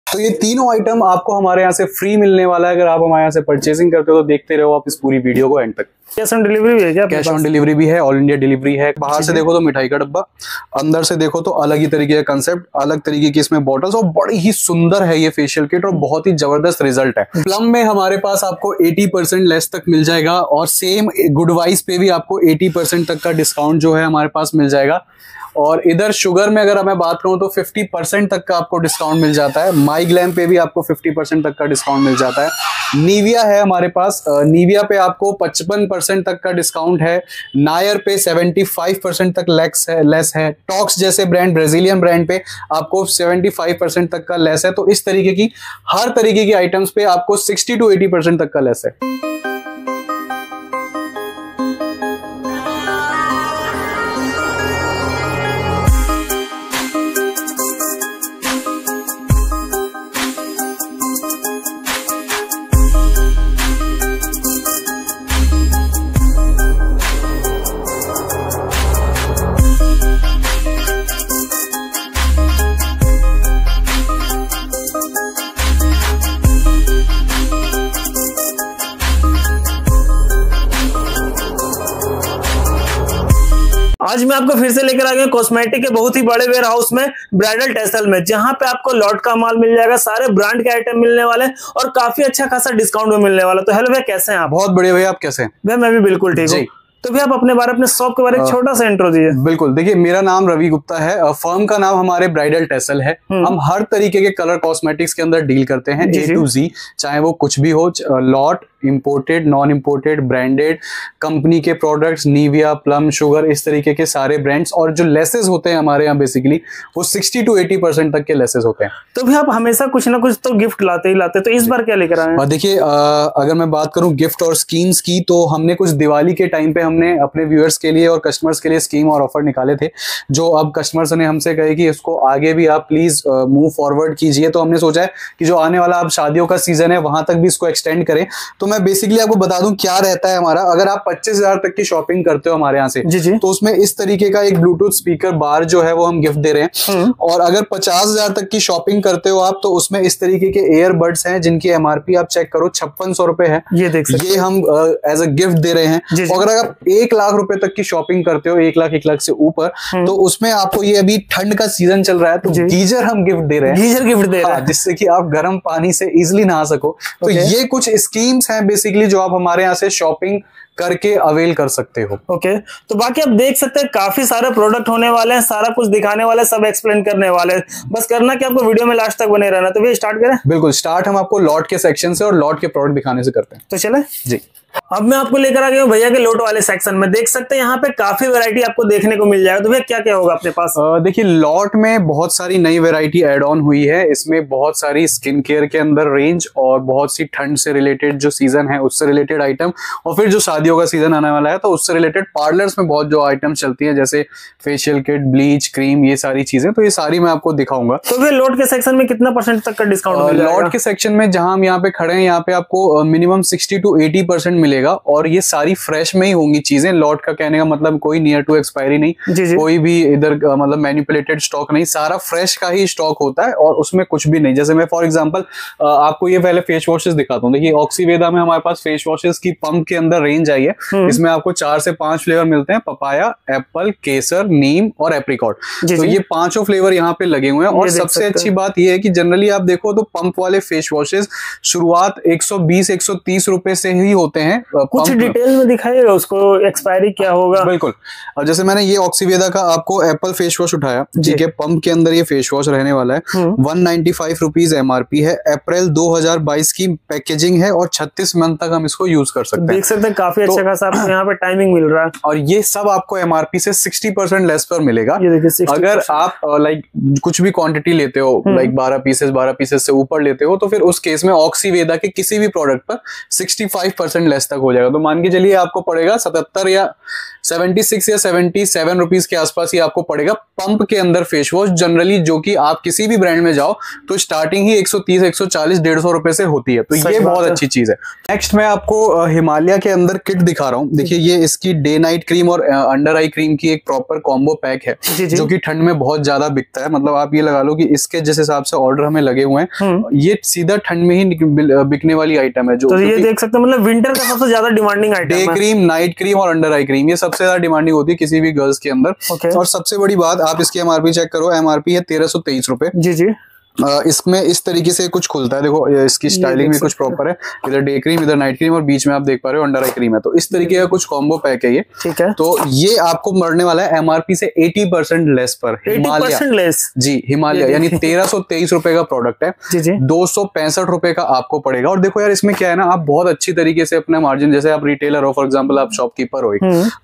तो ये तीनों आइटम आपको हमारे यहाँ से फ्री मिलने वाला है अगर आप हमारे यहाँ से परचेसिंग करते हो। तो देखते रहो आप इस पूरी वीडियो को एंड तक। कैश ऑन डिलीवरी भी है क्या? कैश ऑन डिलीवरी भी है, ऑल इंडिया डिलीवरी है। बाहर से देखो तो मिठाई का डब्बा, अंदर से देखो तो अलग ही तरीके का कंसेप्ट, अलग तरीके की इसमें बॉटल्स, और बड़ी ही सुंदर है ये फेशियल किट और बहुत ही जबरदस्त रिजल्ट है। प्लम में हमारे पास आपको 80% लेस तक मिल जाएगा और सेम गुडवाइस पे भी आपको 80% तक का डिस्काउंट जो है हमारे पास मिल जाएगा। और इधर शुगर में अगर मैं बात करूं तो 50% तक का आपको डिस्काउंट मिल जाता है। माई ग्लैम पे भी आपको 50% तक का डिस्काउंट मिल जाता है। निविया है हमारे पास, निविया पे आपको 55% तक का डिस्काउंट है। नायर पे 75% तक लेस है। टॉक्स जैसे ब्रांड, ब्राजीलियन ब्रांड पे आपको 75% तक का लेस है। तो इस तरीके की हर तरीके की आइटम्स पे आपको 60 to 80% तक का लेस है। आज मैं आपको फिर से लेकर आ गया कॉस्मेटिक के बहुत ही बड़े वेयर हाउस में, ब्राइडल टेसल में, जहां पे आपको लॉट का माल मिल जाएगा, सारे ब्रांड के आइटम मिलने वाले और काफी अच्छा खासा डिस्काउंट भी मिलने वाला। तो हेलो भैया, कैसे हैं आप? बहुत बढ़िया भैया, आप कैसे हैं? भैया मैं भी बिल्कुल ठीक हूँ। तो भैया आप अपने बारे, अपने शॉप के बारे में छोटा सा इंट्रो दीजिए। बिल्कुल, देखिए मेरा नाम रवि गुप्ता है, फर्म का नाम हमारे ब्राइडल टेसल है। हम हर तरीके के कलर कॉस्मेटिक्स के अंदर डील करते हैं, A to Z, चाहे वो कुछ भी हो, lot, imported, non imported, branded, company के प्रोडक्ट्स, निविया, प्लम, शुगर, इस तरीके के सारे ब्रांड्स। और जो लेसेस होते हैं हमारे यहाँ बेसिकली वो 60 to 80% तक के लेसेस होते हैं। तो भैया आप हमेशा कुछ ना कुछ तो गिफ्ट लाते ही लाते, तो इस बार क्या लेकर आए हैं? देखिए अगर मैं बात करूं गिफ्ट और स्कीम्स की, तो हमने कुछ दिवाली के टाइम पे हमने अपने व्यूअर्स के लिए और कस्टमर्स के लिए स्कीम और ऑफर निकाले थे, जो अब कस्टमर्स ने हमसे कहे कि इसको आगे भी आप प्लीज मूव फॉरवर्ड कीजिए। तो हमने सोचा है कि जो आने वाला अब शादियों का सीजन है वहां तक भी इसको एक्सटेंड करें। तो मैं बेसिकली आपको बता दूं क्या रहता है हमारा। अगर आप 25,000 तक की शॉपिंग करते हो हमारे यहाँ से, तो उसमें इस तरीके का एक ब्लूटूथ स्पीकर बार जो है वो हम गिफ्ट दे रहे हैं। और अगर 50,000 तक की शॉपिंग करते हो आप, तो उसमें इस तरीके के एयरबड्स हैं जिनकी MRP आप चेक करो 5600 रुपए है। ये देख सकते, ये हम एज अ गिफ्ट दे रहे हैं। और अगर आप 1 लाख रुपए तक की शॉपिंग करते हो, 1 लाख से ऊपर, तो उसमें आपको, ये अभी ठंड का सीजन चल रहा है, तो गीजर हम गिफ्ट दे रहे हैं। गीजर गिफ्ट दे रहे हैं, जिससे कि आप गर्म पानी से इजिली नहा सको। तो ये कुछ स्कीम्स हैं बेसिकली जो आप हमारे यहाँ से शॉपिंग करके अवेल कर सकते हो। ओके, तो बाकी आप देख सकते हैं काफी सारे प्रोडक्ट होने वाले हैं, सारा कुछ दिखाने वाले, सब एक्सप्लेन करने वाले हैं। बस करना कि आपको वीडियो में लास्ट तक बने रहना। तो भैया स्टार्ट करें? बिल्कुल, स्टार्ट हम आपको लॉट के सेक्शन से और लॉट के प्रोडक्ट दिखाने से करते हैं। तो चले जी। अब मैं आपको लेकर आ गया हूँ भैया के लोट वाले सेक्शन में। देख सकते हैं यहाँ पे काफी वैरायटी आपको देखने को मिल जाएगा। तो भैया क्या क्या होगा अपने पास? देखिए लॉट में बहुत सारी नई वैरायटी ऐड ऑन हुई है। इसमें बहुत सारी स्किन केयर के अंदर रेंज और बहुत सी ठंड से रिलेटेड जो सीजन है उससे रिलेटेड आइटम, और फिर जो शादियों का सीजन आने वाला है तो उससे रिलेटेड पार्लर्स में बहुत जो आइटम चलती है, जैसे फेशियल किट, ब्लीच, क्रीम, ये सारी चीजें। तो ये सारी मैं आपको दिखाऊंगा। तो भैया लोट के सेक्शन में कितना % तक का डिस्काउंट? लॉट के सेक्शन में जहां हम यहाँ पे खड़े हैं, यहाँ पे आपको मिनिमम 60 to 80% मिलेगा। और ये सारी फ्रेश में ही होंगी चीजें। लॉट का कहने का मतलब कोई नियर टू एक्सपायरी नहीं, कोई भी इधर मतलब मैनिपुलेटेड स्टॉक नहीं, सारा फ्रेश का ही स्टॉक होता है और उसमें कुछ भी नहीं। जैसे मैं फॉर एग्जांपल आपको ये पहले फेस वॉशेस दिखाता हूँ। देखिए ऑक्सीवेदा में हमारे पास फेस वॉशेस की पंप के अंदर रेंज आई है। इसमें आपको 4 से 5 फ्लेवर मिलते हैं, पपाया, एप्पल, केसर, नीम और एप्रिकॉट। तो ये 5 फ्लेवर यहाँ पे लगे हुए हैं। और सबसे अच्छी बात ये है कि जनरली आप देखो तो पंप वाले फेस वॉशेस शुरुआत 120-130 रुपए से ही होते हैं। कुछ डिटेल में दिखाइएगा उसको, एक्सपायरी क्या होगा? बिल्कुल। अब जैसे मैंने ये ऑक्सीवेदा का आपको एप्पल फेस वॉश उठाया, ठीक है, पंप के अंदर ये फेस वॉश रहने वाला है। 195 रुपीज MRP है। अप्रैल 2022 की पैकेजिंग है और 36 मंथ तक हम इसको यूज कर सकते हैं। देख सकते हैं काफी अच्छा खासा आपको यहाँ पे टाइमिंग मिल रहा है। और ये सब आपको MRP से 60% लेस पर मिलेगा। अगर आप लाइक कुछ भी क्वांटिटी लेते हो, लाइक 12 पीसेस से ऊपर लेते हो, तो फिर उस केस में ऑक्सीवेदा के किसी भी प्रोडक्ट पर 65% लेस लेस तक हो जाएगा। तो मान के चलिए आपको पड़ेगा 77 या 76 या 77 रुपीज के आसपास ही आपको पड़ेगा पंप के अंदर फेस वॉश जनरली, जो कि आप किसी भी ब्रांड में जाओ तो स्टार्टिंग ही 130, 140, 150 रुपए से होती है। तो ये बहुत अच्छी चीज है। नेक्स्ट मैं आपको हिमालय के अंदर किट दिखा रहा हूँ। देखिए ये इसकी डे नाइट क्रीम और अंडर आई क्रीम की एक प्रॉपर कॉम्बो पैक है जो कि ठंड में बहुत ज्यादा बिकता है। मतलब आप ये लगा लो कि इसके जिस हिसाब से ऑर्डर हमें लगे हुए हैं ये सीधा ठंड में ही बिकने वाली आइटम है। जो तो ये देख सकते हैं मतलब विंटर का सबसे ज्यादा डिमांडिंग आइटम है। डे क्रीम, नाइट क्रीम और अंडर आई क्रीम, ये सबसे ज्यादा डिमांडिंग होती है किसी भी गर्ल्स के अंदर। और सबसे बड़ी बात, आप इसकी एमआरपी चेक करो, एमआरपी है 1323 रुपए। जी जी। इसमें इस तरीके से कुछ खुलता है, देखो इसकी स्टाइलिंग भी कुछ प्रॉपर है, इधर डे क्रीम इधर नाइट क्रीम और बीच में आप देख पा रहे हो अंडर आई क्रीम है। तो इस तरीके का कुछ कॉम्बो पैक है ये। ठीक है। तो ये आपको मरने वाला है एमआरपी से 80% लेस पर। 80% लेस जी, हिमालय यानी 1323 रुपए का प्रोडक्ट है। जी जी। 265 रुपए का आपको पड़ेगा। और देखो यार इसमें क्या है ना, आप बहुत अच्छी तरीके से अपना मार्जिन, जैसे आप रिटेलर हो फॉर एग्जाम्पल, आप शॉपकीपर हो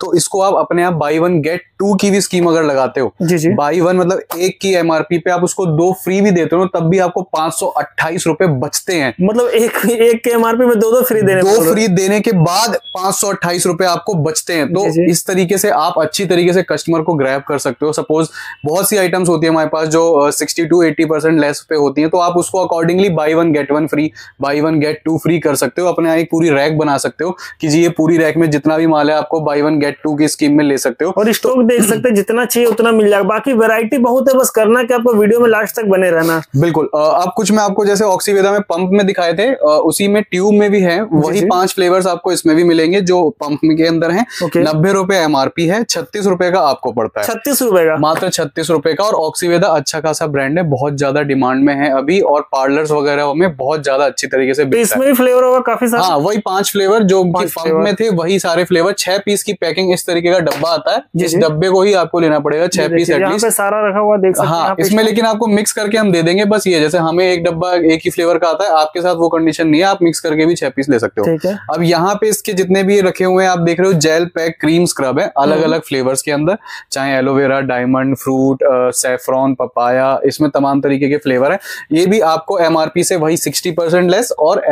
तो इसको आप अपने आप बाई 1 गेट 2 की भी स्कीम अगर लगाते हो, बाई 1 मतलब एक की एमआरपी पे आप उसको 2 फ्री भी देते हो तब भी आपको 528 रुपए बचते हैं। मतलब एक के एमआरपी में दो फ्री देने के बाद 528 रुपए आपको बचते हैं। तो इस तरीके से आप अच्छी तरीके से कस्टमर को ग्रैब कर सकते हो। सपोज बहुत सी आइटम्स होती है हमारे पास जो 60 to 80% लेस पे होती हैं, तो आप उसको accordingly buy 1 get 1 free, buy 1 get 2 free कर सकते हो। अपने एक पूरी रैक बना सकते हो कि जी ये पूरी रैक में जितना भी माल है आपको बाई 1 गेट 2 की स्कीम में ले सकते हो। और स्टॉक देख सकते हैं, जितना चाहिए उतना मिल जाएगा। बाकी वैरायटी बहुत है, बस करना कि आपको वीडियो में लास्ट तक बने रहना। बिल्कुल। अब कुछ मैं आपको जैसे ऑक्सीवेदा में पंप में दिखाए थे, उसी में ट्यूब में भी है, वही 5 फ्लेवर्स आपको इसमें भी मिलेंगे जो पंप के अंदर हैं। 90 रुपए एमआरपी है, 36 रुपए का आपको पड़ता है। 36 रुपए का, मात्र 36 रुपए का। और ऑक्सीवेदा अच्छा खासा ब्रांड है, बहुत ज्यादा डिमांड में है अभी, और पार्लर्स वगैरह में बहुत ज्यादा अच्छी तरीके से बिकता है। इसमें भी फ्लेवर होगा काफी सारे। हाँ, वही 5 फ्लेवर जो पंप में थे वही सारे फ्लेवर। 6 पीस की पैकिंग, इस तरीके का डब्बा आता है, इस डब्बे को ही आपको लेना पड़ेगा 6 पीस एटलीस्ट। सारा रखा हुआ देख सकते हैं। हाँ, इसमें लेकिन आपको मिक्स करके हम दे देंगे। बस ये जैसे हमें एक डब्बा एक ही फ्लेवर का आता है, आपके साथ वो कंडीशन नहीं है, आप मिक्स करके भी 6 पीस ले सकते हो। अब यहाँ पे इसके जितने भी रखे हुए हैं आप देख रहे हो, जेल पैक क्रीम स्क्रब है अलग अलग फ्लेवर्स के अंदर, चाहे aloe vera, diamond, fruit, saffron, papaya, इसमें तमाम तरीके के फ्लेवर है। ये भी आपको एमआरपी से वही 60% लेस, और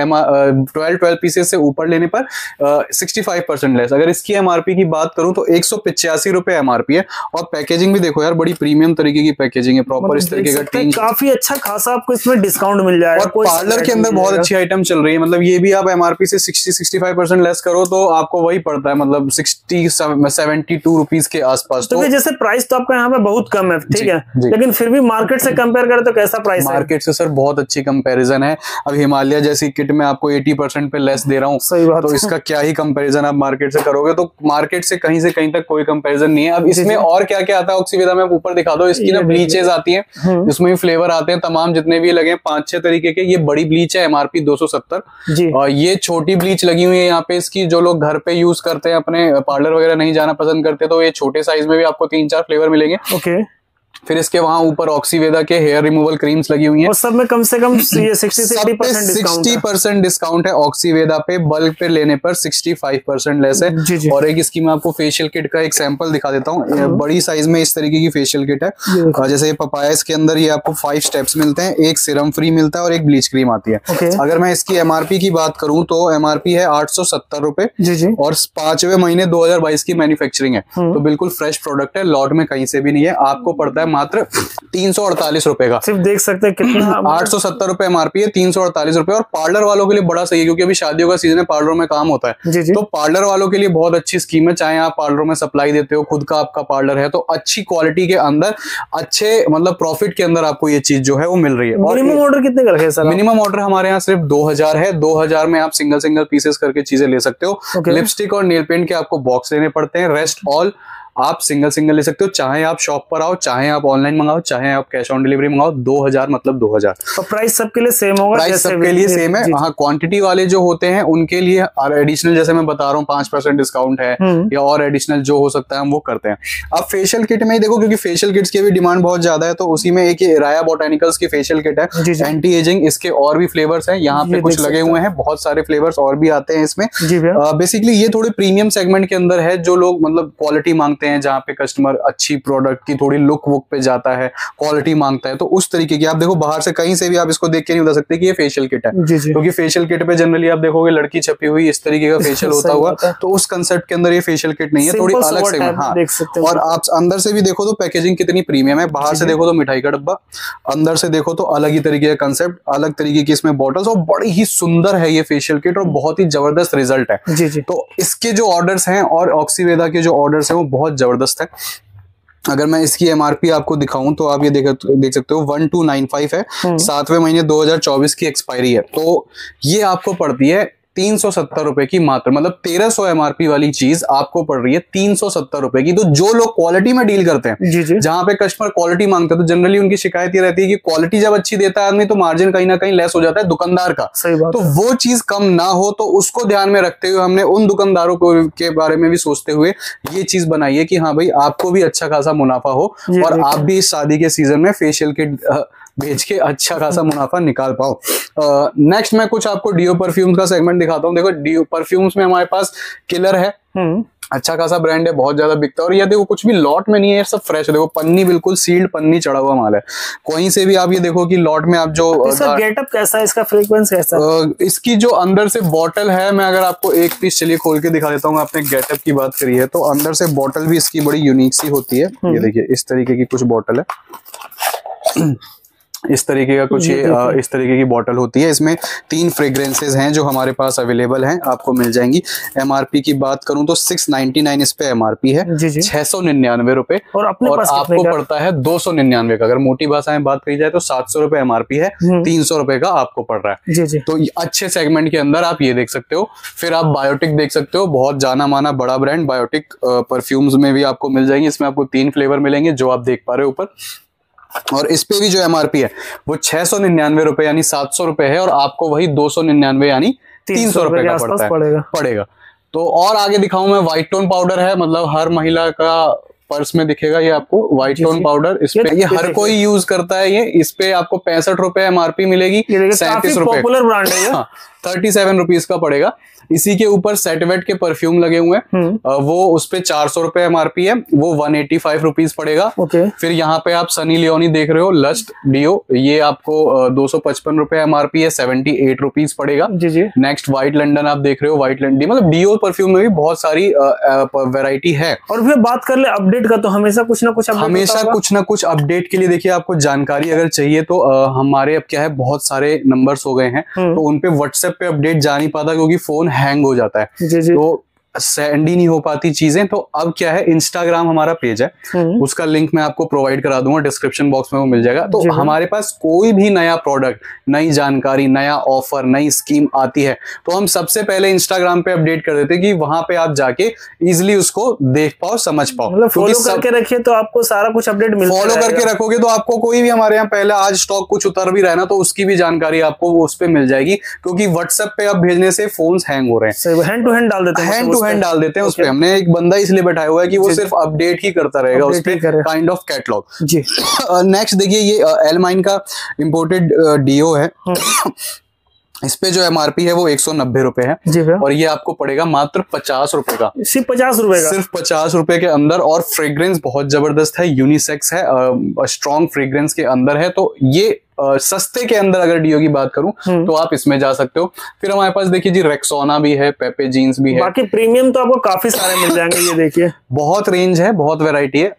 12 पीसेस से ऊपर लेने पर 65% लेस। अगर इसकी एमआरपी की बात करूं तो 185 रुपए एमआरपी है। और पैकेजिंग भी देखो यार, बड़ी प्रीमियम तरीके की पैकेजिंग है, प्रॉपर इस तरीके का टीन, काफी अच्छा खासा आपको इसमें डिस्काउंट मिल जाएगा। और पार्लर के अंदर बहुत अच्छी आइटम चल रही है। मतलब ये भी आप एमआरपी से 60-65% लेस करो तो आपको वही पड़ता है, मतलब 72 रुपीज के आसपास। तो जैसे प्राइस तो आपका यहाँ पे बहुत कम है, ठीक है, लेकिन फिर भी मार्केट से कंपेयर करें तो कैसा प्राइस है? मार्केट से सर बहुत अच्छी कंपैरिजन है। अब हिमालय जैसी किट में आपको 80% पे लेस दे रहा हूँ, सही बात, तो इसका क्या ही कंपैरिजन आप मार्केट से करोगे, तो मार्केट से कहीं तक कोई कंपैरिजन नहीं है। अब इसमें और क्या क्या आता है ऑक्सीवेदा में ऊपर दिखा दो। इसकी ना ब्लीचेस आती है, इसमें भी फ्लेवर आते हैं तमाम, जितने भी लगे 5-6 तरीके के। ये बड़ी ब्लीच है, एमआरपी 270। और ये छोटी ब्लीच लगी हुई है यहाँ पे इसकी, जो लोग घर पे यूज करते हैं, अपने पार्लर वगैरह नहीं जाना पसंद करते, तो ये छोटे साइज में भी आपको 3-4 फ्लेवर मिलेंगे। ओके। फिर इसके वहां ऊपर ऑक्सीवेदा के हेयर रिमूवल क्रीम्स लगी हुई हैं, और सब में कम से कम ये 60% डिस्काउंट है। ऑक्सीवेदा पे बल्क पे लेने पर 65% लेस है। और एक इसकी मैं आपको फेशियल किट का एक सैंपल दिखा देता हूँ। बड़ी साइज में इस तरीके की फेशियल किट है। जैसे ये पपाया, इसके अंदर ये आपको 5 स्टेप्स मिलते हैं, एक सीरम फ्री मिलता है और एक ब्लीच क्रीम आती है। अगर मैं इसकी एमआरपी की बात करूं तो एमआरपी है 870 रुपए, और 5वें महीने 2022 की मैन्युफैक्चरिंग है। तो बिल्कुल फ्रेश प्रोडक्ट है, लॉट में कहीं से भी नहीं है। आपको पड़ता है मात्र 348 रुपए का। सिर्फ देख सकते हैं कितना 870 रुपए एमआरपी है, 348 रुपए। और पार्लर वालों के लिए बड़ा सही है, क्योंकि अभी शादियों का सीजन है, पार्लरों में काम होता है। तो पार्लर वालों के लिए बहुत अच्छी स्कीम है। चाहे आप पार्लरों में सप्लाई देते हो, खुद का आपका पार्लर है, तो अच्छी क्वालिटी के अंदर, अच्छे मतलब प्रॉफिट के अंदर आपको ये चीज जो है वो मिल रही है। मिनिमम ऑर्डर कितने का है सर? मिनिमम ऑर्डर हमारे यहाँ सिर्फ 2000 है। 2000 में आप सिंगल पीसेस करके चीजें ले सकते हो। लिपस्टिक और नेल पेंट के आपको बॉक्स लेने पड़ते हैं, रेस्ट ऑल आप सिंगल ले सकते हो। चाहे आप शॉप पर आओ, चाहे आप ऑनलाइन मंगाओ, चाहे आप कैश ऑन डिलीवरी मंगाओ, 2000 मतलब 2000। तो प्राइस सबके लिए सेम होगा? प्राइस सबके लिए सेम है। हाँ, क्वांटिटी वाले जो होते हैं उनके लिए एडिशनल, जैसे मैं बता रहा हूँ 5% डिस्काउंट है, या और एडिशनल जो हो सकता है हम वो करते हैं। अब फेशियल किट में ही देखो, क्योंकि फेशियल किट्स की भी डिमांड बहुत ज्यादा है, तो उसी में एक राया बोटानिकल्स की फेशियल किट है, एंटी एजिंग। इसके और भी फ्लेवर्स हैं, यहाँ पे कुछ लगे हुए हैं, बहुत सारे फ्लेवर्स और भी आते हैं इसमें। बेसिकली ये थोड़े प्रीमियम सेगमेंट के अंदर है, जो लोग मतलब क्वालिटी मांगते मांगते हैं, जहाँ पे कस्टमर अच्छी प्रोडक्ट की थोड़ी लुक वुक पे जाता है, क्वालिटी मांगता है, तो उस तरीके की आप देखो बाहर से कहीं से भी आप इसको देख के नहीं बता सकते कि ये फेशियल किट है, क्योंकि फेशियल किट पे जनरली आप देखोगे लड़की छपी हुई इस तरीके का फेशियल होता हुआ, तो उस कंसेप्ट के अंदर ये फेशियल किट नहीं है, थोड़ी अलग से। हाँ, और आप अंदर से भी देखो तो पैकेजिंग कितनी प्रीमियम है, बाहर से देखो तो मिठाई का डब्बा, अंदर से देखो तो अलग ही तरीके का कंसेप्ट, अलग तरीके की इसमें बॉटल्स, और बड़ी ही सुंदर है ये फेशियल किट और बहुत ही जबरदस्त रिजल्ट है। तो इसके जो ऑर्डर्स हैं और ऑक्सीवेदा के जो ऑर्डर्स हैं वो बहुत जबरदस्त है। अगर मैं इसकी एमआरपी आपको दिखाऊं तो आप ये देख सकते हो 1295 है, 7वें महीने 2024 की एक्सपायरी है। तो ये आपको पड़ती है 370 रुपए की मात्र, मतलब 1300 एमआरपी वाली चीज आपको पड़ रही है 370 रुपए की। तो जो लोग क्वालिटी में डील करते हैं, जहां पे कस्टमर क्वालिटी मांगते हैं, तो जनरली उनकी शिकायत ये रहती है कि क्वालिटी जब अच्छी देता है आदमी तो मार्जिन कहीं ना कहीं लेस हो जाता है दुकानदार का। सही बात तो वो चीज कम ना हो, तो उसको ध्यान में रखते हुए हमने उन दुकानदारों के बारे में भी सोचते हुए ये चीज बनाई है कि हाँ भाई आपको भी अच्छा खासा मुनाफा हो और आप भी इस शादी के सीजन में फेशियल किट बेच के अच्छा खासा मुनाफा निकाल पाओ। नेक्स्ट मैं कुछ आपको डीओ परफ्यूम्स का सेगमेंट दिखाता हूँ। देखो डीओ परफ्यूम्स में हमारे पास किलर है, अच्छा खासा ब्रांड है, बहुत ज्यादा बिकता है, और ये देखो कुछ भी लॉट में नहीं है, सब फ्रेश है। देखो पन्नी बिल्कुल सील्ड पन्नी चढ़ा हुआ माल है, कहीं से भी आप ये देखो कि लॉट में आप जो इसका गेटअप कैसा है, इसका फ्रीक्वेंस कैसा है, इसकी जो अंदर से बॉटल है, मैं अगर आपको एक पीस चलिए खोल के दिखा देता हूँ। आपने गेटअप की बात करी है तो अंदर से बॉटल भी इसकी बड़ी यूनिक सी होती है। ये देखिए इस तरीके की कुछ बॉटल है, इस तरीके का कुछ ये इस तरीके की बॉटल होती है। इसमें 3 फ्रेग्रेंसेज हैं जो हमारे पास अवेलेबल हैं, आपको मिल जाएंगी। एमआरपी की बात करूं तो 699 इस पे एमआरपी है, 699 रुपए, और आपको पड़ता है 299 का। अगर मोटी भाषा में बात करी जाए तो 700 रुपए एमआरपी है, 300 रुपए का आपको पड़ रहा है। तो अच्छे सेगमेंट के अंदर आप ये देख सकते हो। फिर आप बायोटिक देख सकते हो, बहुत जाना माना बड़ा ब्रांड बायोटिक परफ्यूम्स में भी आपको मिल जाएंगे। इसमें आपको 3 फ्लेवर मिलेंगे जो आप देख पा रहे हो ऊपर, और इस पे भी जो एमआरपी है वो 699 रुपए यानी 700 रुपए है, और आपको वही 299 यानी 300 रुपए का पड़ेगा। तो और आगे दिखाऊं मैं, व्हाइट टोन पाउडर है, मतलब हर महिला का पर्स में दिखेगा ये आपको व्हाइट टोन पाउडर। इस पे ये हर कोई यूज करता है। ये इस पे आपको 65 रुपए एमआरपी मिलेगी, 37 रुपए, पॉपुलर ब्रांड है ये। 37 रुपीज का पड़ेगा। इसी के ऊपर सेटवेट के परफ्यूम लगे हुए हैं, वो उस पे 400 रुपए एमआरपी है, वो 185 रुपीज पड़ेगा। फिर यहाँ पे आप सनी लियोनी देख रहे हो, लस्ट डिओ, ये आपको 255 रुपए एमआरपी है, 78 रुपीज पड़ेगा। नेक्स्ट व्हाइट लंडन आप देख रहे हो, व्हाइट लंडन, मतलब डिओ परफ्यूम में भी बहुत सारी वेराइटी है। और फिर बात कर ले अपडेट का, तो हमेशा कुछ ना कुछ अपडेट के लिए देखिए, आपको जानकारी अगर चाहिए तो हमारे अब क्या है, बहुत सारे नंबर्स हो गए हैं, तो उनपे व्हाट्सएप पे अपडेट जा नहीं पाता क्योंकि फोन हैंग हो जाता है, तो सेंड ही नहीं हो पाती चीजें। तो अब क्या है, इंस्टाग्राम हमारा पेज है, उसका लिंक मैं आपको प्रोवाइड करा दूंगा, डिस्क्रिप्शन बॉक्स में वो मिल जाएगा। तो हमारे पास कोई भी नया प्रोडक्ट, नई जानकारी, नया ऑफर, नई स्कीम आती है तो हम सबसे पहले इंस्टाग्राम पे अपडेट कर देते हैं कि वहां पे आप जाके इजिली उसको देख पाओ, समझ पाओ। मतलब फॉलो करके रखिए तो आपको सारा कुछ अपडेट मिलता फॉलो करके रखोगे तो आपको कोई भी हमारे यहाँ पहले आज स्टॉक कुछ उतर भी रहा है ना, तो उसकी भी जानकारी आपको उस पे मिल जाएगी, क्योंकि व्हाट्सएप पे आप भेजने से फोन हैंग हो रहे हैं। हैंड टू हैंड डाल देते हैं, हैंड डाल देते हैं उस पे। हमने एक बंदा इसलिए बैठाया हुआ है कि वो सिर्फ अपडेट ही करता रहेगा उस पे, काइंड ऑफ कैटलॉग। नेक्स्ट देखिए, ये एलमाइन का इंपोर्टेड डीओ है, इस पे जो एमआरपी है वो 190 रुपए है, और ये आपको पड़ेगा मात्र 50 रुपए का, सिर्फ 50 रुपए का, सिर्फ 50 रुपए के अंदर। और फ्रेग्रेंस बहुत जबरदस्त है, यूनिसेक्स है, स्ट्रॉन्ग फ्रेग्रेंस के अंदर है। तो ये सस्ते के अंदर अगर डीओ की बात करूं तो आप इसमें जा सकते हो। फिर हमारे पास देखिए जी, रेक्सोना भी है, पेपे जीन्स भी है, बाकी प्रीमियम तो आपको काफी सारे मिल जाएंगे। ये देखिए बहुत रेंज है, बहुत वेराइटी है।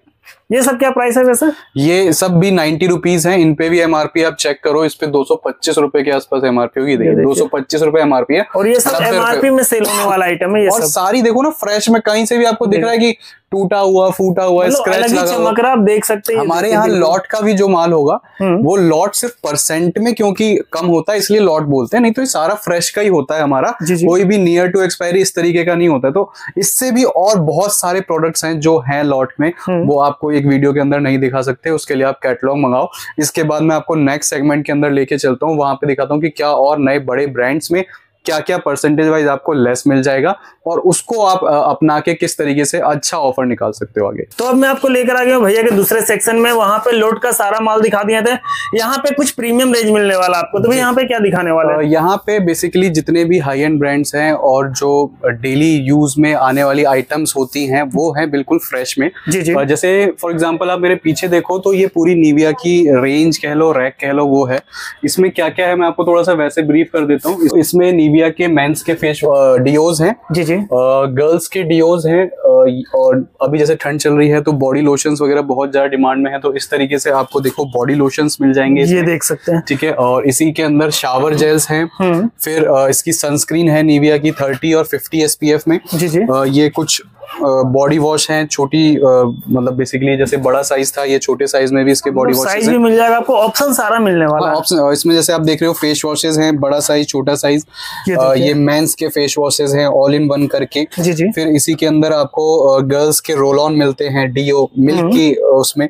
ये सब क्या प्राइस है वैसे? ये सब भी 90 रुपीज है। इन पे भी एमआरपी आप चेक करो, इस पे 225 रुपए के आसपास एमआरपी होगी। देखिए 225 रुपए एमआरपी है, और ये सब एमआरपी में सेल होने वाला आइटम है। ये और सब सारी देखो ना फ्रेश में, कहीं से भी आपको दिख रहा है कि टूटा हुआ, फूटा हुआ, स्क्रैच लगा हुआ, आप देख सकते हैं। हमारे यहाँ लॉट का भी जो माल होगा वो लॉट सिर्फ परसेंट में क्योंकि कम होता है इसलिए लॉट बोलते हैं, नहीं तो ये सारा फ्रेश का ही होता है हमारा। कोई भी नियर टू एक्सपायरी इस तरीके का नहीं होता है। तो इससे भी और बहुत सारे प्रोडक्ट्स हैं जो हैं लॉट में, वो आपको एक वीडियो के अंदर नहीं दिखा सकते, उसके लिए आप कैटलॉग मंगाओ। इसके बाद मैं आपको नेक्स्ट सेगमेंट के अंदर लेके चलता हूँ, वहां पे दिखाता हूँ कि क्या और नए बड़े ब्रांड्स में क्या क्या परसेंटेज वाइज आपको लेस मिल जाएगा और उसको आप अपना के किस तरीके से अच्छा ऑफर निकाल सकते हो आगे। तो अब मैं आपको लेकर आ गया हूँ भैया के दूसरे सेक्शन में, वहां पे लोट का सारा माल दिखा दिए थे। यहाँ पे कुछ प्रीमियम रेंज मिलने वाला आपको, तो भाई यहाँ पे क्या दिखाने वाला है? यहाँ पे बेसिकली जितने भी हाई एंड ब्रांड्स हैं और जो डेली यूज में आने वाली आइटम्स होती हैं वो है बिल्कुल फ्रेश में। जी जी। जैसे फॉर एग्जांपल आप मेरे पीछे देखो तो ये पूरी निविया की रेंज कह लो, रैक कह लो, वो है। इसमें क्या क्या है मैं आपको थोड़ा सा वैसे ब्रीफ कर देता हूँ। इसमें निविया के मेंस के फेस डियोज हैं, जी जी, गर्ल्स के डियोज हैं, और अभी जैसे ठंड चल रही है तो बॉडी लोशंस वगैरह बहुत ज्यादा डिमांड में है, तो इस तरीके से आपको देखो बॉडी लोशंस मिल जाएंगे, ये देख सकते हैं। ठीक है। और इसी के अंदर शावर जेल्स हैं, फिर इसकी सनस्क्रीन है निविया की 30 और 50 SPF में। जी जी। ये कुछ बॉडी वॉश हैं छोटी, मतलब बेसिकली जैसे बड़ा साइज था, ये छोटे साइज में भी इसके बॉडी वॉश साइज भी मिल जाएगा आपको, ऑप्शन सारा मिलने वाला है। ऑप्शन इसमें जैसे आप देख रहे हो फेस वॉशेस हैं, बड़ा साइज, छोटा साइज, ये मेंस के फेस वॉशेस हैं ऑल इन वन करके। जी जी। फिर इसी के अंदर आपको गर्ल्स के रोल ऑन मिलते हैं, डीओ मिल्क की उसमें।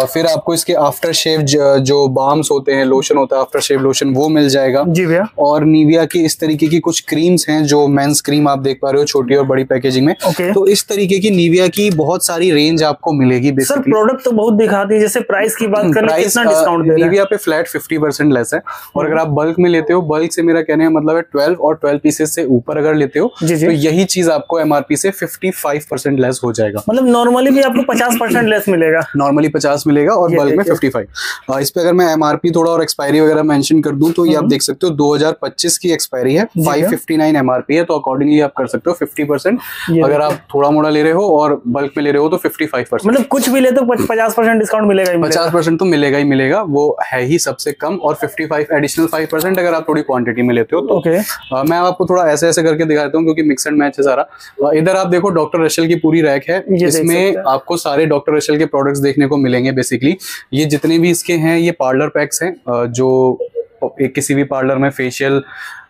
फिर आपको इसके आफ्टर शेव जो बाम्स होते हैं, लोशन होता है आफ्टर शेव लोशन, वो मिल जाएगा जी भैया। और निविया की इस तरीके की कुछ क्रीम्स हैं जो मेंस क्रीम आप देख पा रहे हो, छोटी और बड़ी पैकेजिंग में। तो इस तरीके की निविया की बहुत सारी रेंज आपको मिलेगी। सर प्रोडक्ट तो बहुत दिखाती है, जैसे प्राइस की बात करें कितना डिस्काउंट दे रहे हैं? निविया पे फ्लैट 50% लेस है, और अगर आप बल्क में लेते हो, बल्क से मेरा कहने का मतलब है 12 और 12 पीसेस से ऊपर अगर लेते हो तो यही चीज आपको MRP से 55% लेस हो जाएगा। मतलब नॉर्मली भी आपको 50% लेस मिलेगा, नॉर्मली 50 मिलेगा और बल्क में 55। इस पे अगर मैं MRP थोड़ा और एक्सपायरी वगैरह मेंशन कर दूं तो ये आप देख सकते हो 2025 की एक्सपायरी है, 559 MRP है, तो अकॉर्डिंगली आप कर सकते हो 50%। अगर आप थोड़ा मोड़ा ले रहे हो और बल्क में ले रहे हो तो 55%। मतलब कुछ भी ले तो 50% डिस्काउंट मिलेगा ही, 50% तो मिलेगा ही मिलेगा, वो है ही सबसे कम। और 55 एडिशनल 5% अगर आप थोड़ी क्वांटिटी में लेते हो तो। मैं आपको थोड़ा ऐसे ऐसे करके दिखाता हूँ क्योंकि मिक्स एंड मैच है सारा। इधर आप देखो डॉक्टर रशेल की पूरी रैक है, इसमें आपको सारे डॉक्टर रशेल के प्रोडक्ट्स देखने को मिलेंगे। बेसिकली ये जितने भी इसके हैं ये पार्लर पैक्स हैं, जो किसी भी पार्लर में फेशियल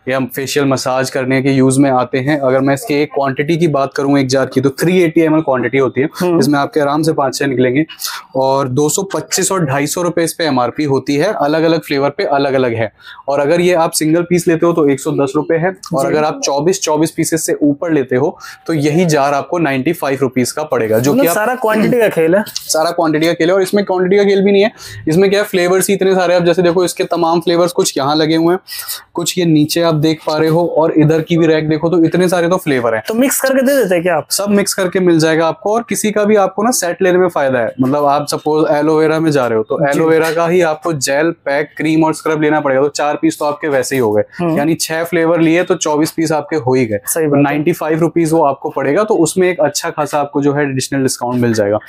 या फेशियल मसाज करने के यूज में आते हैं। अगर मैं इसके एक क्वांटिटी की बात करूं एक जार की तो 380 ml क्वांटिटी होती है, इसमें आपके आराम से 5-6 निकलेंगे। और 225 और 250 रुपए इस पे MRP होती है, अलग अलग फ्लेवर पे अलग अलग है। और अगर ये आप सिंगल पीस लेते हो तो 110 रुपए है, और अगर आप 24 पीसेस से ऊपर लेते हो तो यही जार आपको 95 रुपीज का पड़ेगा, जो कि सारा क्वांटिटी का खेल है, सारा क्वांटिटी का खेल है। और इसमें क्वांटिटी का खेल भी नहीं है, इसमें क्या है फ्लेवर्स ही इतने सारे। आप जैसे देखो इसके तमाम फ्लेवर्स कुछ यहाँ लगे हुए हैं, कुछ ये नीचे आप देख पा रहे हो, और इधर की भी रैक देखो तो इतने सारे तो फ्लेवर हैं। तो मिक्स करके दे देते हैं क्या आप? सब मिक्स करके मिल जाएगा आपको। और किसी का भी आपको ना सेट लेने में फायदा है, मतलब आप सपोज एलोवेरा में जा रहे हो तो एलोवेरा का ही आपको जेल, पैक, क्रीम और स्क्रब लेना पड़ेगा, तो 4 पीस तो आपके वैसे ही हो गए, यानी 6 फ्लेवर लिए तो 24 पीस आपके हो ही गए। 95 रुपीज वो आपको पड़ेगा, तो उसमें एक अच्छा खासा आपको जो है एडिशनल डिस्काउंट मिल जाएगा।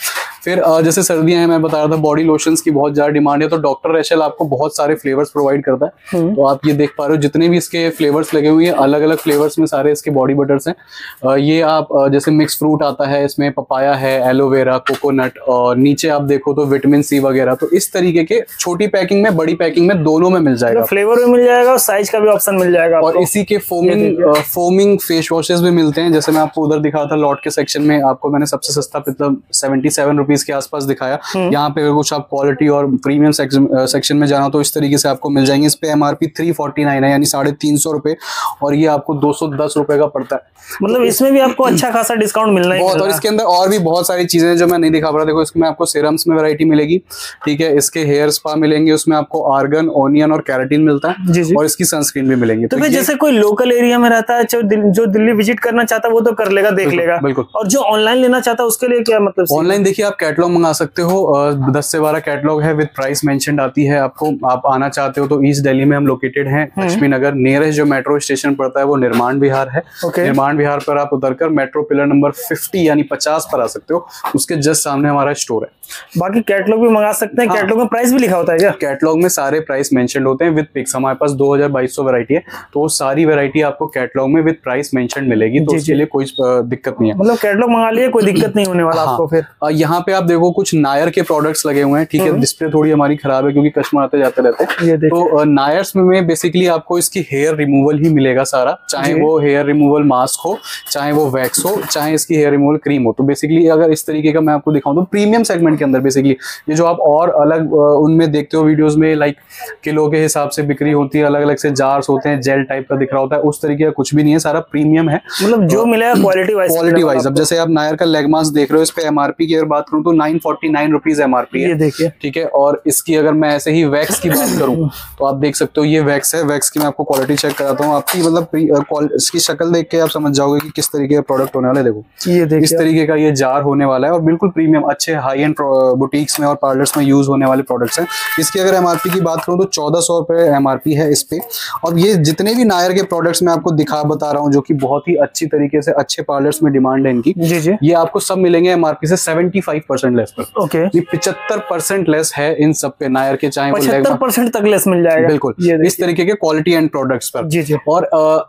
फिर जैसे सर्दियां हैं, मैं बता रहा था बॉडी लोशंस की बहुत ज्यादा डिमांड है, तो डॉक्टर रशेल आपको बहुत सारे फ्लेवर्स प्रोवाइड करता है। तो आप ये देख पा रहे हो जितने भी इसके फ्लेवर्स लगे हुए हैं, अलग अलग फ्लेवर्स में सारे इसके बॉडी बटर्स हैं। ये आप जैसे मिक्स फ्रूट आता है, इसमें पपाया है, एलोवेरा, कोकोनट, और नीचे आप देखो तो विटामिन सी वगैरह। तो इस तरीके के छोटी पैकिंग में, बड़ी पैकिंग में, दोनों में मिल जाएगा। फ्लेवर भी मिल जाएगा और साइज का भी ऑप्शन मिल जाएगा। और इसी के फोमिंग फेस वॉशेस भी मिलते हैं, जैसे मैं आपको उधर दिखा था लॉट के सेक्शन में, आपको मैंने सबसे सस्ता मतलब 77 रुपीज के आसपास दिखाया। यहाँ पे अगर कुछ आप क्वालिटी और प्रीमियम सेक्शन में जाना तो इस तरीके से आपको मिल जाएंगे। इस पे MRP 349 है, यानी 350 रुपए, और ये आपको 210 रुपए का पड़ता है। मतलब इसमें भी आपको अच्छा खासा डिस्काउंट मिलना है। और इसके अंदर और भी बहुत सारी चीजें जो मैं नहीं दिखा पा रहा। देखो इसमें आपको सीरम्स में वैरायटी मिलेगी, ठीक है, इसके हेयर स्पा मिलेंगे, उसमें आपको आर्गन, ओनियन और कैराटिन मिलता है, जी। और इसकी सनस्क्रीन भी मिलेंगी। तो जैसे कोई लोकल एरिया में रहता है, जो दिल्ली विजिट करना चाहता है वो तो कर लेगा, देख लेगा, बिल्कुल। और जो ऑनलाइन लेना चाहता है उसके लिए क्या मतलब? ऑनलाइन देखिए आप कैटलॉग मंगा सकते हो, 10 से 12 कैटलॉग है, विद प्राइस मेंशन्ड आती है आपको। आप आना चाहते हो तो ईस्ट दिल्ली में हम लोकेटेड हैं, लक्ष्मी नगर। नियरेस्ट जो मेट्रो स्टेशन पड़ता है वो निर्माण विहार है। निर्माण विहार पर आप उतरकर मेट्रो पिलर नंबर 50 यानी 50 पर आ सकते हो, उसके जस्ट सामने हमारा स्टोर है। बाकी कैटलॉग भी मंगा सकते हैं। कैटलॉग में प्राइस भी लिखा होता है क्या? कैटलॉग में सारे प्राइस मेंशन्ड होते हैं विद पिक्स। हमारे पास 2200 वैरायटी है, तो सारी वैरायटी आपको कैटलॉग में विद प्राइस मेंशन्ड मिलेगी, तो उसके लिए कोई दिक्कत नहीं है। मतलब कैटलॉग मंगा लिए, कोई दिक्कत नहीं होने वाला आपको। फिर यहाँ पे आप देखो कुछ नायर के प्रोडक्ट्स लगे हुए हैं, ठीक है। डिस्प्ले थोड़ी हमारी खराब है क्योंकि कस्टमर आते जाते रहते हैं। तो नायर्स में बेसिकली आपको इसकी हेयर रिमूवल ही मिलेगा सारा, चाहे वो हेयर रिमूवल मास्क हो, चाहे वो वैक्स हो, चाहे इसकी हेयर रिमूवल क्रीम हो। तो बेसिकली अगर इस तरीके का मैं आपको दिखाऊं तो प्रीमियम सेगमेंट के अंदर बेसिकली ये जो आप और अलग उनमें देखते हो वीडियोस में लाइक किलो के हिसाब से बिक्री होती है, अलग अलग से जार्स होते हैं, जेल टाइप का दिख रहा होता है, उस तरीके का कुछ भी नहीं है, सारा प्रीमियम है। मतलब जो मिलेगा क्वालिटी वाइज। अब जैसे आप नायर का लेग मास्क देख रहे हो, इस पे एमआरपी की अगर बात करूं तो 949 रुपीज एमआरपी है, ये देखिए, ठीक है। और इसकी अगर मैं ऐसे ही वैक्स की बात करूं तो आप देख सकते हो ये वैक्स है, वैक्स की मैं आपको क्वालिटी चेक कराता हूँ आपकी, मतलब इसकी शक्ल देख के आप समझ जाओगे कि किस तरीके का प्रोडक्ट होने वाला है। देखो ये देखिए इस तरीके का ये जार होने वाला है और बिल्कुल प्रीमियम अच्छे हाई एंड बुटीक्स में और पार्लर्स में यूज होने वाले प्रोडक्ट्स हैं। इसकी अगर एमआरपी की बात करूं तो 1400 रुपए एमआरपी है इस पे। और ये जितने भी नायर के प्रोडक्ट्स मैं आपको बता रहा हूँ जो कि बहुत ही अच्छी तरीके से अच्छे पार्लर्स में डिमांड है इनकी, जी, ये आपको सब मिलेंगे एमआरपी से 75% लेस पर। ओके, 75% लेस है इन सब पे नायर के, चाहे 75% तक लेस मिल जाएगा, बिल्कुल इस तरीके के क्वालिटी एंड प्रोडक्ट्स पर। जी। और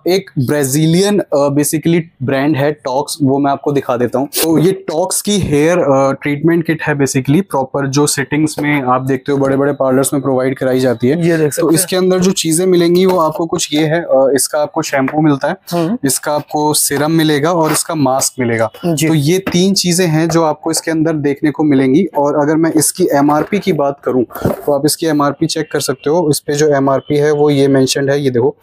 एक ब्राजीलियन बेसिकली ब्रांड है टॉक्स, वो मैं आपको दिखा देता हूँ। तो ये टॉक्स की हेयर ट्रीटमेंट किट है बेसिकली, प्रॉपर जो सेटिंग्स में आप देखते हो बड़े बड़े पार्लर्स में प्रोवाइड कराई जाती है। ये देख सकते तो इसके अंदर जो चीजें मिलेंगी वो आपको कुछ ये है, इसका आपको शैम्पू मिलता है, इसका आपको सिरम मिलेगा और इसका मास्क मिलेगा। तो ये 3 चीजें हैं जो आपको इसके अंदर देखने को मिलेंगी। और अगर मैं इसकी एमआरपी की बात करूं तो आप इसकी एमआरपी चेक कर सकते हो, इस पे जो एमआरपी है वो ये मेंशन्ड है, ये देखो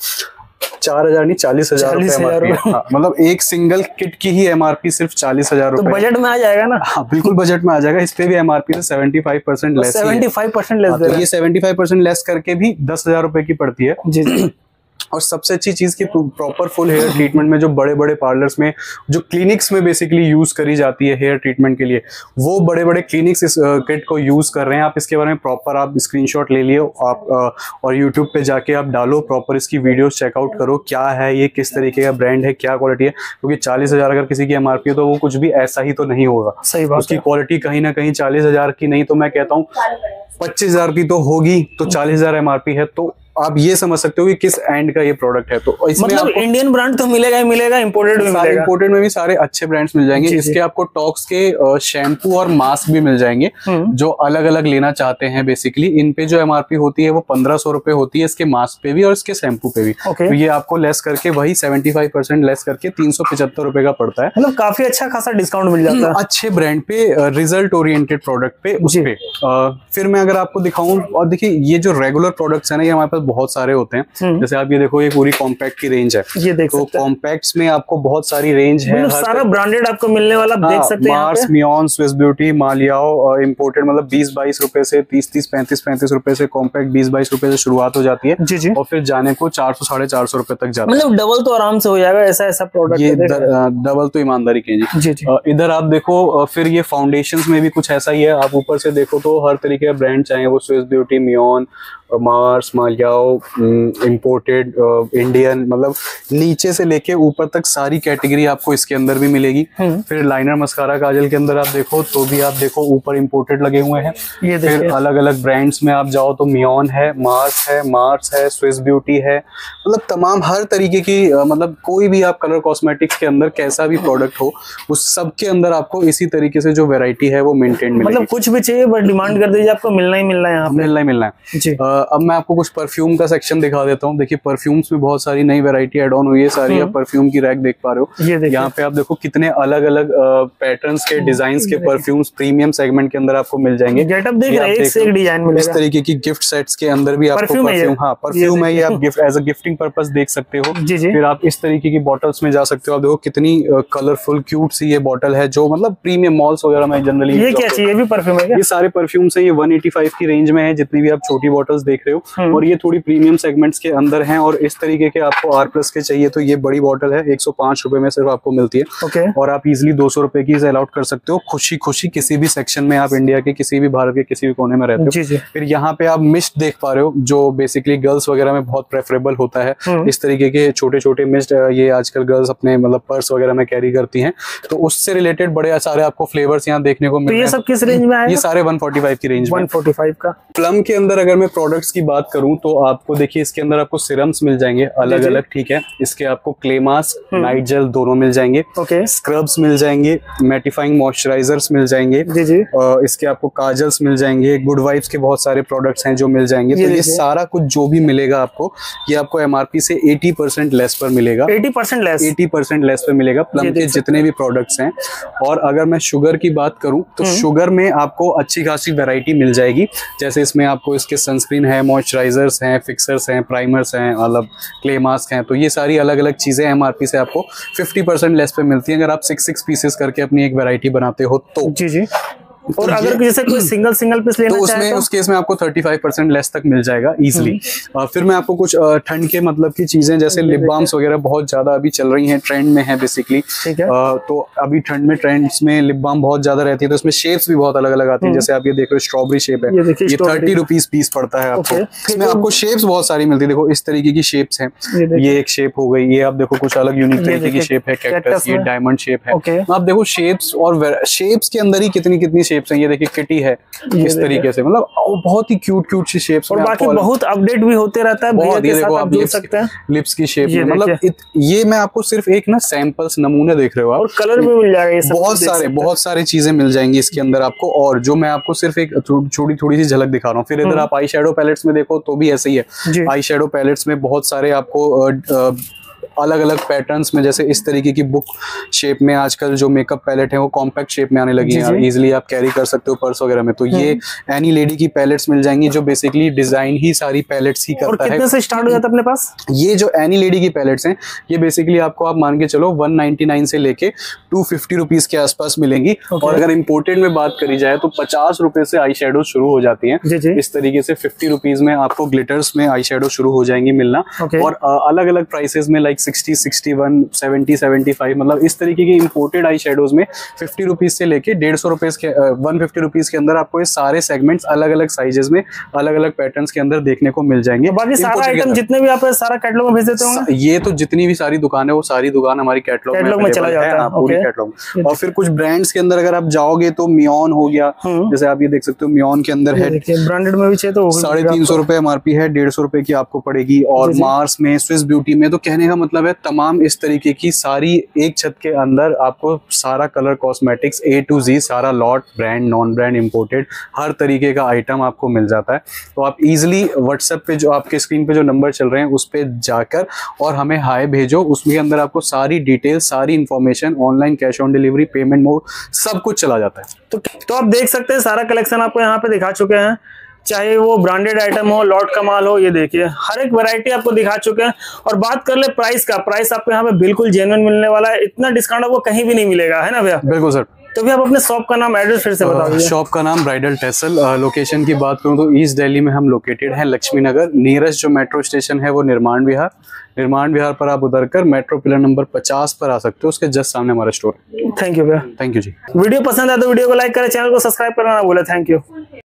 4000 नहीं 40,000 रुपए एमआरपी है। हाँ, मतलब एक सिंगल किट की ही एमआरपी सिर्फ 40,000 रुपए। तो बजट में आ जाएगा ना? हाँ बिल्कुल बजट में आ जाएगा। इस पे भी एमआरपी से 75% लेस, 75% लेस, तो ये 75% लेस करके भी 10,000 रुपए की पड़ती है। जी। और सबसे अच्छी चीज की प्रॉपर फुल हेयर ट्रीटमेंट में जो बड़े बड़े पार्लर्स में जो क्लिनिक्स में बेसिकली यूज करी जाती है हेयर ट्रीटमेंट के लिए, वो बड़े बड़े क्लिनिक्स इस किट को यूज कर रहे हैं। आप इसके बारे में प्रॉपर आप स्क्रीनशॉट ले लियो आप और यूट्यूब पे जाके आप डालो, प्रॉपर इसकी वीडियोस चेकआउट करो क्या है ये, किस तरीके का ब्रांड है, क्या क्वालिटी है। क्योंकि 40,000 अगर किसी की एमआरपी है तो वो कुछ भी ऐसा ही तो नहीं होगा, सही बात, उसकी क्वालिटी कहीं ना कहीं 40,000 की नहीं तो मैं कहता हूँ 25,000 की तो होगी। तो 40,000 एमआरपी है तो आप ये समझ सकते हो कि किस एंड का ये प्रोडक्ट है। तो इसमें मतलब इंडियन ब्रांड तो मिलेगा ही मिलेगा, इंपोर्टेड भी मिलेगा, इंपोर्टेड में भी सारे अच्छे ब्रांड्स मिल जाएंगे। इसके आपको टॉक्स के शैम्पू और मास्क भी मिल जाएंगे जो अलग अलग लेना चाहते हैं। बेसिकली इन पे जो एमआरपी होती है वो 1500 रुपए होती है, इसके मास्क पे भी और इसके शैम्पू पे भी। तो ये आपको लेस करके वही 75% लेस करके 375 रुपए का पड़ता है। मतलब काफी अच्छा खासा डिस्काउंट मिल जाता है अच्छे ब्रांड पे, रिजल्ट ओरिएंटेड प्रोडक्ट पे, उस पे। फिर मैं अगर आपको दिखाऊं, और देखिए ये जो रेगुलर प्रोडक्ट्स है ना, ये हमारे पास बहुत सारे होते हैं। जैसे आप ये देखो, ये पूरी कॉम्पैक्ट की रेंज है, ये देख तो कॉम्पैक्ट्स में आपको बहुत सारी रेंज है, सारा ब्रांडेड आपको मिलने वाला, देख सकते हैं मार्स, मियोन, स्विस ब्यूटी, मालियाओ, इंपोर्टेड, मतलब 20-22 रुपए से 30-30, 35-35 रुपए से कॉम्पैक्ट 20-22 रुपए से शुरुआत हो जाती है। जी। और फिर जाने को 400-450 रुपए तक जाता है। मतलब डबल तो आराम से हो जाएगा, ऐसा प्रोडक्ट ये डबल तो ईमानदारी कीजिए। इधर आप देखो, फिर ये फाउंडेशंस में भी कुछ ऐसा ही है। आप ऊपर से देखो तो हर तरीके का ब्रांड, चाहे वो स्विस ब्यूटी, मियोन, मार्स, मालियाओ, इंपोर्टेड, इंडियन, मतलब नीचे से लेके ऊपर तक सारी कैटेगरी आपको इसके अंदर भी मिलेगी। फिर लाइनर, मस्कारा, काजल के अंदर आप देखो तो भी आप देखो ऊपर इंपोर्टेड लगे हुए हैं। ये फिर अलग अलग ब्रांड्स में आप जाओ तो मियोन है, मार्स है, स्विस ब्यूटी है, मतलब तमाम हर तरीके की, मतलब कोई भी आप कलर कॉस्मेटिक्स के अंदर कैसा भी प्रोडक्ट हो, उस सब के अंदर आपको इसी तरीके से जो वेराइटी है वो मेंटेन मिलेगी। मतलब कुछ भी चाहिए बस डिमांड कर दीजिए, आपको मिलना ही मिलना है, यहाँ मिलना ही मिलना है जी। अब मैं आपको कुछ परफ्यूम का सेक्शन दिखा देता हूँ। देखिए परफ्यूम्स में बहुत सारी नई वैरायटी एड ऑन हुई है सारी। आप परफ्यूम की रैक देख पा रहे हो, यहाँ पे आप देखो कितने अलग अलग पैटर्न्स के, डिजाइन के परफ्यूम्स प्रीमियम सेगमेंट के अंदर आपको मिल जाएंगे। गेटअप देख रहे हैं, एक से एक डिजाइन मिलेगा। इस तरीके की गिफ्ट सेट्स के अंदर भी आपको परफ्यूम, हाँ परफ्यूम है, ये आप gift as a gifting purpose देख सकते हो। फिर आप इस तरीके की बॉटल्स में जा सकते हो। आप देखो कितनी कलरफुल क्यूट सी ये बॉटल है, जो मतलब प्रीमियम मॉल्स वगैरह में जनरली। ये क्या चाहिए, भी परफ्यूम है क्या? ये सारे परफ्यूम्स है, ये 185 की रेंज में है जितनी भी आप छोटी बॉटल्स देख रहे हो। और ये थोड़ी प्रीमियम सेगमेंट्स के अंदर हैं। और इस तरीके के आपको R+ के चाहिए तो ये बड़ी बॉटल है 105 रुपए में सिर्फ आपको मिलती है। और आप इजिली 200 रुपए की सेल आउट कर सकते हो खुशी किसी भी सेक्शन में, आप इंडिया के किसी भी, भारत के किसी भी कोने में रहते हो। फिर यहाँ पे आप मिस्ट देख पा रहे हो, जो बेसिकली गर्ल्स वगैरह में बहुत प्रेफरेबल होता है। इस तरीके के छोटे छोटे मिस्ट ये आजकल गर्ल्स अपने मतलब पर्स वगैरह में कैरी करती हैं, तो उससे रिलेटेड बड़े सारे आपको फ्लेवर्स यहाँ देखने को मिलते हैं। ये सब किस रेंज में आएगा? ये सारे 145 की रेंज में। 145 का। प्लम के अंदर अगर मैं प्रोडक्ट प्रोडक्ट्स की बात करूं तो आपको देखिए इसके अंदर आपको सिरम्स मिल जाएंगे अलग अलग, ठीक है। इसके आपको क्ले मास्क, नाइट जेल दोनों मिल जाएंगे। ओके। स्क्रब्स मिल जाएंगे, मैटिफाइंग मॉइस्चराइजर्स मिल जाएंगे। जी जी। इसके आपको काजल्स मिल जाएंगे, गुड वाइब्स के बहुत सारे प्रोडक्ट्स हैं जो मिल जाएंगे। तो ये सारा कुछ जो भी मिलेगा आपको, ये आपको एमआरपी से 80% लेस पर मिलेगा। 80% लेस? 80% लेस पर मिलेगा प्लम के जितने भी प्रोडक्ट्स हैं। और अगर मैं शुगर की बात करूं तो शुगर में आपको अच्छी खासी वैरायटी मिल जाएगी। जैसे इसमें आपको इसके सनस्क्रीन है, मॉइस्चराइजर्स हैं, फिक्सर्स हैं, प्राइमर्स हैं, मतलब क्ले मास्क हैं। तो ये सारी अलग अलग चीजें एमआरपी से आपको 50% लेस पे मिलती हैं अगर आप 6 पीसेस करके अपनी एक वैरायटी बनाते हो तो। जी जी। और अगर जैसे कोई सिंगल पीस लेना चाहे तो उस केस में आपको 35% लेस तक मिल जाएगा इजीली। फिर मैं आपको कुछ ठंड के मतलब की चीजें जैसे लिप बाम्स वगैरह बहुत ज्यादा अभी चल रही हैं, ट्रेंड में है बेसिकली। तो अभी ठंड में ट्रेंड्स में लिप बाम बहुत ज्यादा रहती है, तो इसमें शेप्स भी बहुत अलग अलग आती है। जैसे आप ये देख रहे हो स्ट्रॉबेरी शेप है, ये 30 रुपीज पीस पड़ता है आपको। इसमें आपको शेप्स बहुत सारी मिलती है। देखो इस तरीके की शेप्स है, ये एक शेप हो गई, ये आप देखो कुछ अलग यूनिक तरीके की शेप है, कैक्टस, ये डायमंड शेप है। आप देखो शेप्स, और शेप्स के अंदर ही कितनी कितनी शेप्स हैं। ये देखिए किटी है इस तरीके से, मतलब बहुत ही क्यूट सी शेप्स और बाकी बहुत अपडेट भी होते रहता है। बहुत ये देखो आप लिप्स की शेप में, मतलब ये मैं आपको सिर्फ एक ना सैंपल्स नमूने देख रहे हो आप, और कलर भी मिल जाएगा। बहुत सारी चीजें मिल जाएंगी इसके अंदर आपको। और जो मैं आपको सिर्फ एक थोड़ी सी झलक दिखा रहा हूँ। फिर इधर आप आई शेडो पैलेट्स में देखो तो भी ऐसे ही है। आई शेडो पैलेट्स में बहुत सारे आपको अलग अलग पैटर्न्स में, जैसे इस तरीके की बुक शेप में आजकल जो मेकअप पैलेट है वो कॉम्पैक्ट शेप में आने लगी है, इजीली आप कैरी कर सकते हो पर्स वगैरह में। तो ये एनी लेडी की पैलेट्स मिल जाएंगी जो बेसिकली डिजाइन ही सारी पैलेट्स ही करता है। कितने से स्टार्ट हो जाता है अपने पास? ये जो एनी लेडी की पैलेट्स हैं ये बेसिकली आपको आप मान के चलो 199 से लेके 250 रुपीज के आसपास मिलेंगी। और अगर इम्पोर्टेड में बात करी जाए तो 50 रुपए से आई शेडो शुरू हो जाती है। इस तरीके से 50 रुपीज में आपको ग्लिटर्स में आई शेडो शुरू हो जाएंगी मिलना। और अलग अलग प्राइसेस में लाइक 60, 61, 70, 75, मतलब इस तरीके के इंपोर्टेड आई शेडोज में 50 रुपीज से लेके 150 रुपीज के 150 रुपीज के अंदर आपको ये सारे सेगमेंट्स अलग अलग साइजेस में अलग अलग पैटर्न्स के अंदर देखने को मिल जाएंगे। बाकी सारा आइटम जितने भी आप सारा कैटलॉग में भेज देते होंगे। ये तो जितनी भी सारी दुकान है वो सारी दुकान हमारी कैटलॉग में चला जाता है, पूरी कैटलॉग। और फिर कुछ ब्रांड्स के अंदर अगर आप जाओगे तो मियोन हो गया, जैसे आप ये देख सकते हो मियोन के अंदर है ब्रांडेड में भी चाहिए तो 350 रुपए एमआरपी है, 150 रुपए की आपको पड़ेगी। और मार्स में, स्विस ब्यूटी में, तो कहने का मतलब है तमाम इस तरीके की सारी एक छत के अंदर आपको सारा colour cosmetics A to Z सारा lot, brand, non brand, imported, हर तरीके का आइटम आपको मिल जाता है। तो आप इजीली व्हाट्सएप पे जो आपके स्क्रीन पे जो नंबर चल रहे हैं उस पे जाकर और हमें हाय भेजो, उसके अंदर आपको सारी डिटेल, सारी information, online cash on delivery, payment mode, सब कुछ चला जाता है। तो आप देख सकते हैं सारा कलेक्शन आपको यहाँ पे दिखा चुके हैं, चाहे वो ब्रांडेड आइटम हो, लॉट का माल हो। ये देखिए हर एक वैरायटी आपको दिखा चुके हैं। और बात कर ले प्राइस का, प्राइस आपको यहाँ पे बिल्कुल जेन्युइन मिलने वाला है। इतना डिस्काउंट आपको कहीं भी नहीं मिलेगा, है ना भैया? बिल्कुल सर। तो भी आप अपने शॉप का नाम, एड्रेस फिर से बता दीजिए। शॉप का नाम ब्राइडल टेसल। लोकेशन की बात करूं तो ईस्ट दिल्ली में हम लोकेटेड हैं, लक्ष्मी नगर। नियरेस्ट जो मेट्रो स्टेशन है वो निर्माण विहार। निर्माण विहार पर आप उतरकर मेट्रो पिलर नंबर 50 पर आ सकते हो, उसके जस्ट सामने हमारा स्टोर है। थैंक यू भैया। थैंक यू जी। वीडियो पसंद आए तो वीडियो को लाइक करें, चैनल को सब्सक्राइब करना ना भूलें। Thank you.